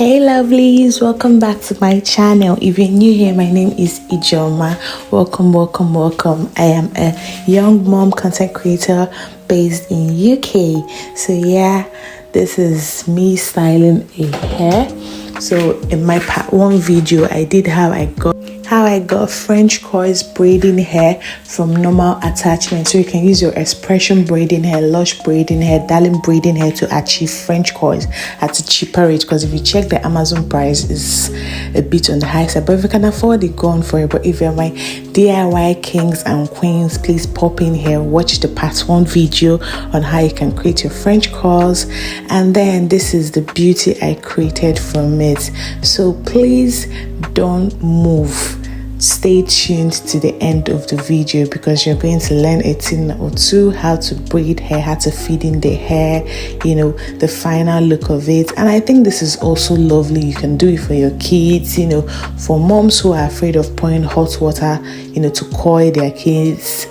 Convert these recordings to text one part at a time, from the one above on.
Hey lovelies, welcome back to my channel. If you're new here, my name is IJE'S. Welcome. I am a young mom content creator based in UK. So yeah, this is me styling a hair. So in my part one video, I did how I got French coils braiding hair from normal attachment. So you can use your expression braiding hair, lush braiding hair, darling braiding hair to achieve French coils at a cheaper rate. Because if you check the Amazon price, is a bit on the high side, but if you can afford it, go on for it. But if you're my DIY kings and queens, please pop in here, watch the part one video on how you can create your French coils, and then this is the beauty I created from it. So please don't move. Stay tuned to the end of the video because you're going to learn a thing or two: how to braid hair, how to feed in the hair, the final look of it. And I think this is also lovely. You can do it for your kids, for moms who are afraid of pouring hot water, to coil their kids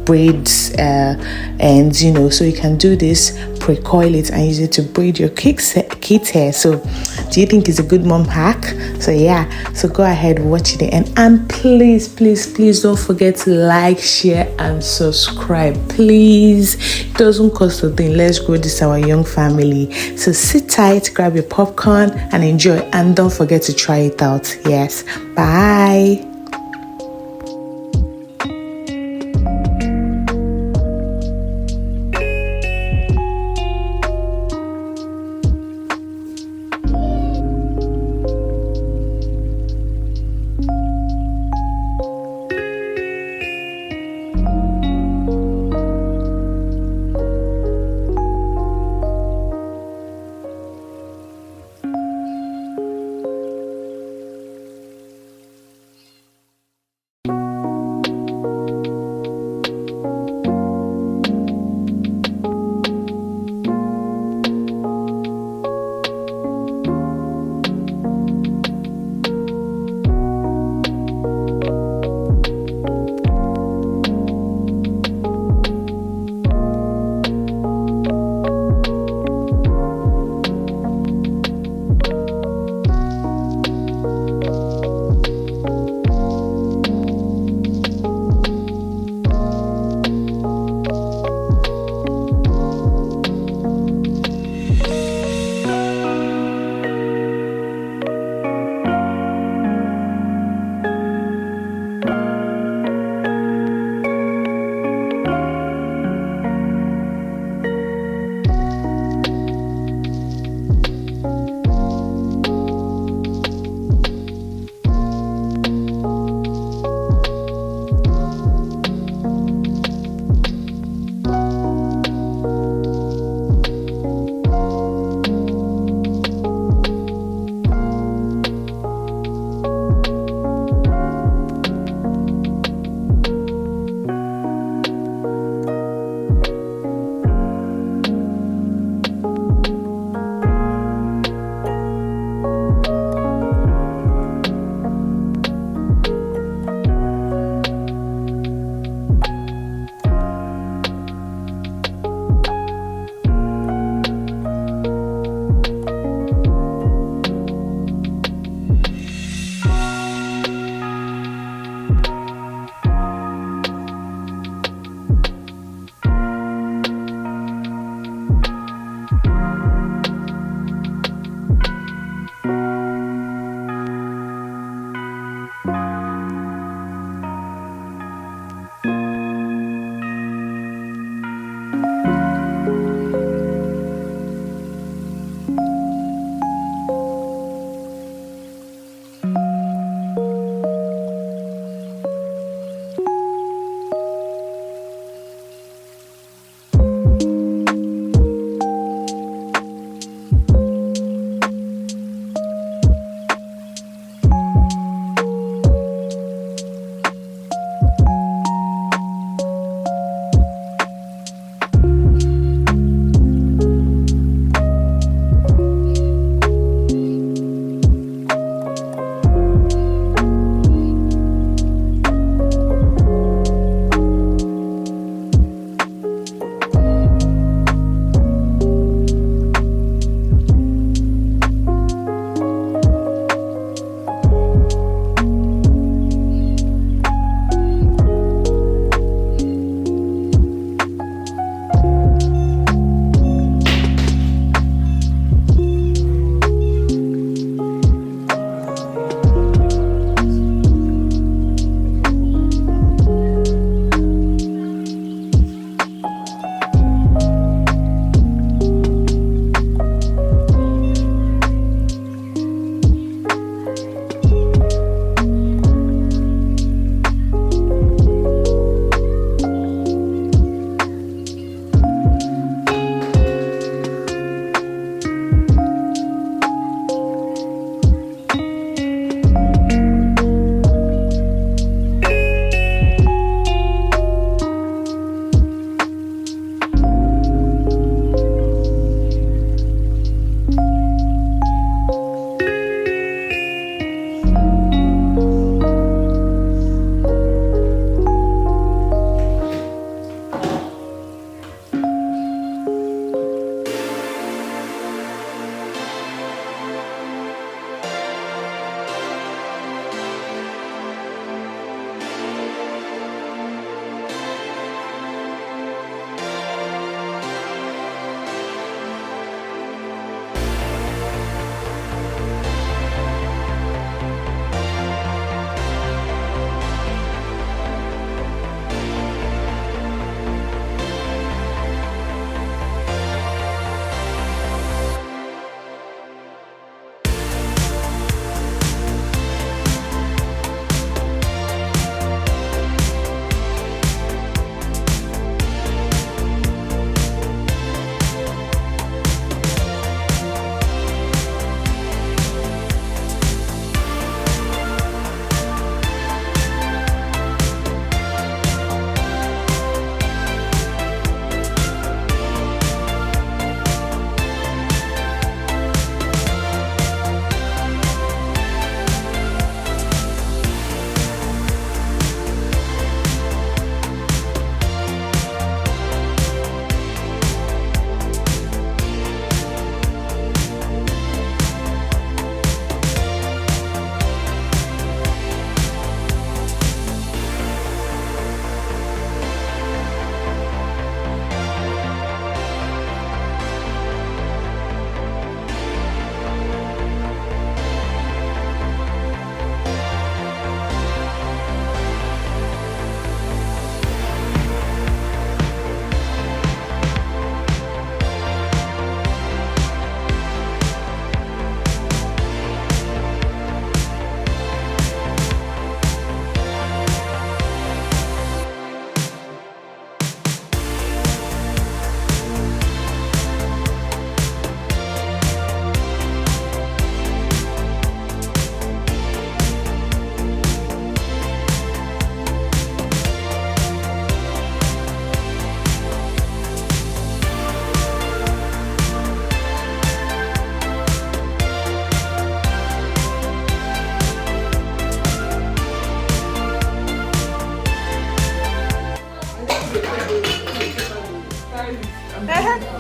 braids and so you can do this, pre-coil it and use it to braid your kids hair. So do you think it's a good mom hack? So yeah, so go ahead, watch it, and please don't forget to like, share and subscribe. Please, it doesn't cost a thing. Let's grow this our young family. So sit tight, grab your popcorn and enjoy, and don't forget to try it out. Yes, bye.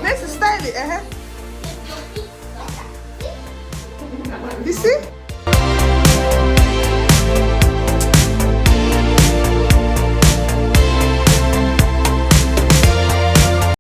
Next, style it. You see?